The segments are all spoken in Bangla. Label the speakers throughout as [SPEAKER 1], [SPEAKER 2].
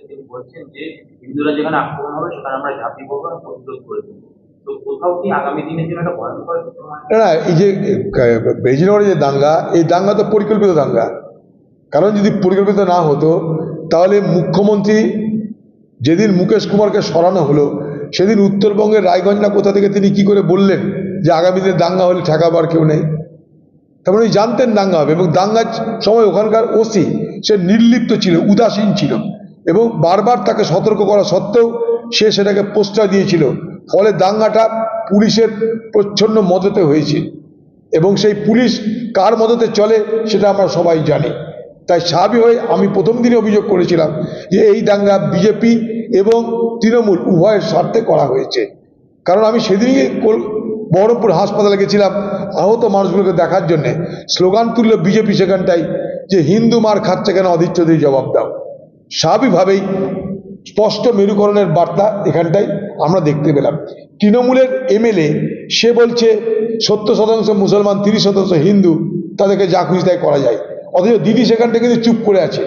[SPEAKER 1] তিনি বলছেন যে হিন্দুরা যেখানে আক্রমণ হবে সেখানে আমরা ঝাঁপিয়ে পড়বো এবং প্রতিরোধ করে দেবো। তো কোথাও কি আগামী দিনের জন্য একটা ভয়ঙ্কর সময়?
[SPEAKER 2] না না, এই যে বেজিনগরে যে দাঙ্গা, এই দাঙ্গা তো পরিকল্পিত দাঙ্গা। কারণ যদি পরিকল্পিত না হতো তাহলে মুখ্যমন্ত্রী যেদিন মুকেশ কুমারকে সরানো হলো সেদিন উত্তরবঙ্গের রায়গঞ্জ না কোথা থেকে তিনি কি করে বললেন যে আগামী দিনে দাঙ্গা হলে ঠেকাবার কেউ নেই? তারপরে উনি জানতেন দাঙ্গা হবে, এবং দাঙ্গার সময় ওখানকার ওসি সে নির্লিপ্ত ছিল, উদাসীন ছিল, এবং বারবার তাকে সতর্ক করা সত্ত্বেও সে সেটাকে প্রশ্রয় দিয়েছিল। ফলে দাঙ্গাটা পুলিশের প্রচ্ছন্ন মদতে হয়েছে, এবং সেই পুলিশ কার মদতে চলে সেটা আমরা সবাই জানি। তাই স্বাভাবিক হয়ে আমি প্রথম দিনে অভিযোগ করেছিলাম যে এই দাঙ্গা বিজেপি এবং তৃণমূল উভয়ের স্বার্থে করা হয়েছে। কারণ আমি সেদিনই বহরমপুর হাসপাতালে গেছিলাম আহত মানুষগুলোকে দেখার জন্যে। স্লোগান তুলল বিজেপি সেখানটাই যে হিন্দু মার খাচ্ছে কেন, অধীর চৌধুরী জবাব দাও। স্বাভাবিকভাবেই স্পষ্ট মেরুকরণের বার্তা এখানটাই আমরা দেখতে পেলাম। তৃণমূলের এমএলএ সে বলছে 70% মুসলমান, 30% হিন্দু, তাদেরকে যা খুশি তাই করা যায়। অথচ দিদি সেখানটা কিন্তু চুপ করে আছে।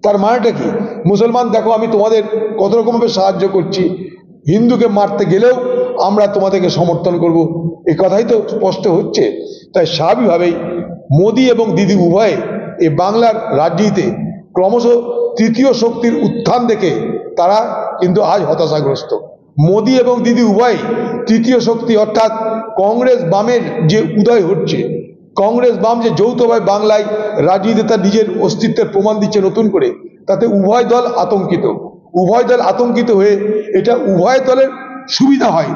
[SPEAKER 2] তার মানেটা কি? মুসলমান দেখো আমি তোমাদের কত রকমভাবে সাহায্য করছি, হিন্দুকে মারতে গেলেও আমরা তোমাদেরকে সমর্থন করব, এই কথাই তো স্পষ্ট হচ্ছে। তাই স্বাভাবিকভাবেই মোদি এবং দিদি উভয়ে এই বাংলার রাজনীতিতে ক্রমশ তৃতীয় শক্তির উত্থান দেখে তারা কিন্তু আজ হতাশাগ্রস্ত। মোদি এবং দিদি উভয় তৃতীয় শক্তি, অর্থাৎ কংগ্রেস বামের যে উদয় হচ্ছে, কংগ্রেস বাম যে যৌথভাবে বাংলায় রাজনীতিতে তার নিজের অস্তিত্বের প্রমাণ দিচ্ছে নতুন করে, তাতে উভয় দল আতঙ্কিত। উভয় দল আতঙ্কিত হয়ে এটা উভয় দলের সুবিধা হয়,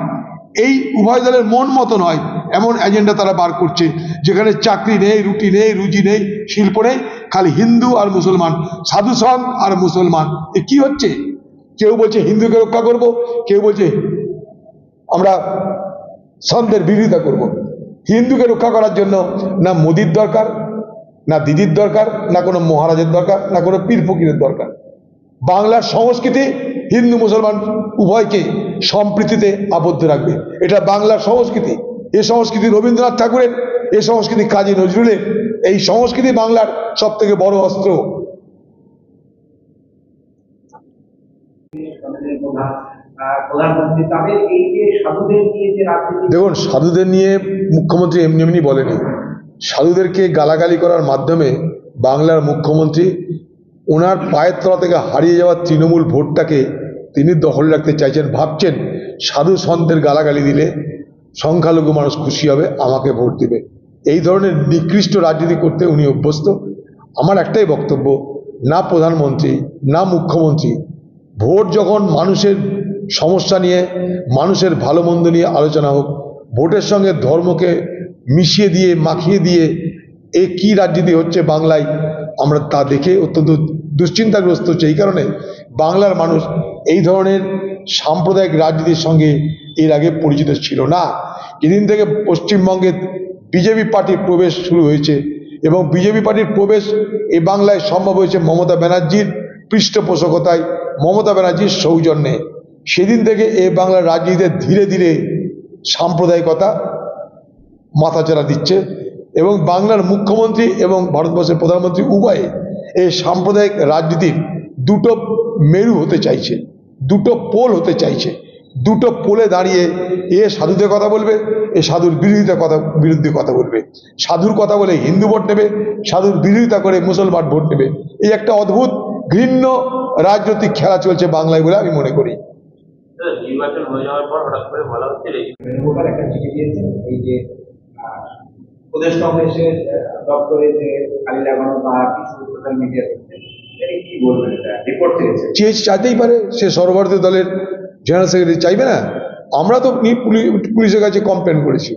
[SPEAKER 2] এই উভয় দলের মন মতন হয় এমন এজেন্ডা তারা বার করছে, যেখানে চাকরি নেই, রুটি নেই, রুজি নেই, শিল্প নেই, খালি হিন্দু আর মুসলমান, সাধু সঙ্গ আর মুসলমান। এ কি হচ্ছে? কেউ বলছে হিন্দুকে রক্ষা করব, কেউ বলছে আমরা সন্তের বিরোধিতা করব। হিন্দুকে রক্ষা করার জন্য না মোদির দরকার, না দিদির দরকার, না কোনো মহারাজের দরকার, না কোনো পীর ফকিরের দরকার। বাংলার সংস্কৃতি হিন্দু মুসলমান উভয়কে সম্প্রীতিতে আবদ্ধ রাখবে, এটা বাংলার সংস্কৃতি। এই সংস্কৃতি রবীন্দ্রনাথ ঠাকুরের, এই সংস্কৃতি কাজী নজরুলের, এই সংস্কৃতি বাংলার সব থেকে বড় অস্ত্র। দেখুন, সাধুদের নিয়ে মুখ্যমন্ত্রী এমনি এমনি বলেনি। সাধুদেরকে গালাগালি করার মাধ্যমে বাংলার মুখ্যমন্ত্রী ওনার পায়ের তলা থেকে হারিয়ে যাওয়া তৃণমূল ভোটটাকে তিনি দখলে রাখতে চাইছেন। ভাবছেন সাধু সন্তের গালাগালি দিলে সংখ্যালঘু মানুষ খুশি হবে, আমাকে ভোট দিবে। এই ধরনের নিকৃষ্ট রাজনীতি করতে উনি অভ্যস্ত। আমার একটাই বক্তব্য, না প্রধানমন্ত্রী না মুখ্যমন্ত্রী ভোট যখন মানুষের সমস্যা নিয়ে, মানুষের ভালো মন্দ নিয়ে আলোচনা হোক, ভোটের সঙ্গে ধর্মকে মিশিয়ে দিয়ে মাখিয়ে দিয়ে এ কি রাজনীতি হচ্ছে বাংলায়, আমরা তা দেখে অত্যন্ত দুশ্চিন্তাগ্রস্ত হচ্ছে। এই কারণে বাংলার মানুষ এই ধরনের সাম্প্রদায়িক রাজনীতির সঙ্গে এর আগে পরিচিত ছিল না। যেদিন থেকে পশ্চিমবঙ্গে বিজেপি পার্টির প্রবেশ শুরু হয়েছে, এবং বিজেপি পার্টির প্রবেশ এই বাংলায় সম্ভব হয়েছে মমতা ব্যানার্জির পৃষ্ঠপোষকতায়, মমতা ব্যানার্জির সৌজন্যে, সেদিন থেকে এই বাংলার রাজনীতিতে ধীরে ধীরে সাম্প্রদায়িকতা মাথাচাড়া দিচ্ছে। এবং বাংলার মুখ্যমন্ত্রী এবং ভারতবর্ষের প্রধানমন্ত্রী উভয়ে এই সাম্প্রদায়িক রাজনীতির দুটো মেরু হতে চাইছে, দুটো পোল হতে চাইছে। দুটো পোলে দাঁড়িয়ে এ সাধুদের কথা বলবে, এ সাধুর বিরুদ্ধে কথা বলবে। সাধুর কথা বলে হিন্দু ভোট নেবে, সাধুর বিরোধিতা করে মুসলমান ভোট নেবে। এই একটা অদ্ভুত ঘৃণ্য রাজনৈতিক খেলা চলছে বাংলায় বলে আমি মনে করি।
[SPEAKER 1] নির্বাচন হয়ে যাওয়ার পর হঠাৎ করে বলা হচ্ছে একটা চিঠি দিয়েছেন এই যে প্রদেশ কংগ্রেসের দপ্তরে যে খালি লাগানো বা কিছু সোশ্যাল মিডিয়াতে, কি বলবেন? রিপোর্ট
[SPEAKER 2] চাইতেই পারে, সে সর্বভারতীয় দলের জেনারেল সেক্রেটারি, চাইবে না? আমরা তো পুলিশের কাছে কমপ্লেন করেছি।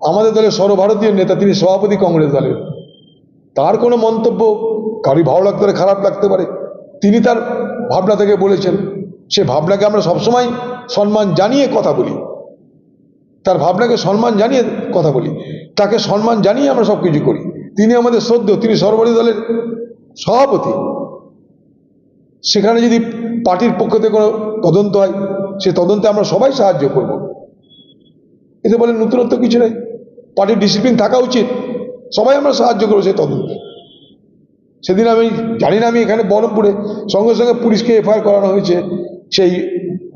[SPEAKER 2] আমাদের দলের সর্বভারতীয় নেতা, তিনি সভাপতি কংগ্রেস দলের, তার কোনো মন্তব্য কারি ভালো লাগতে পারে, খারাপ লাগতে পারে, তিনি তার ভাবনা থেকে বলেছেন। সে ভাবনাকে আমরা সবসময় সম্মান জানিয়ে কথা বলি, তার ভাবনাকে সম্মান জানিয়ে কথা বলি, তাকে সম্মান জানিয়ে আমরা সব কিছু করি। তিনি আমাদের শ্রদ্ধেয়, তিনি সর্বভারতীয় দলের সভাপতি। সেখানে যদি পার্টির পক্ষ থেকে কোনো তদন্ত হয়, সে তদন্তে আমরা সবাই সাহায্য করব। এতে বলে নতুনত্ব কিছু নেই, পার্টির ডিসিপ্লিন থাকা উচিত, সবাই আমরা সাহায্য করবো সেই তদন্তে। সেদিন আমি জানি না, আমি এখানে বহরমপুরে সঙ্গে সঙ্গে পুলিশকে এফআইআর করানো হয়েছে, সেই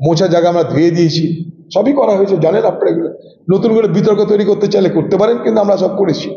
[SPEAKER 2] মোছা জায়গা আমরা ধুয়ে দিয়েছি, সবই করা হয়েছে, জানেন আপনারা। এগুলো নতুন করে বিতর্ক তৈরি করতে চাইলে করতে পারেন, কিন্তু আমরা সব করেছি।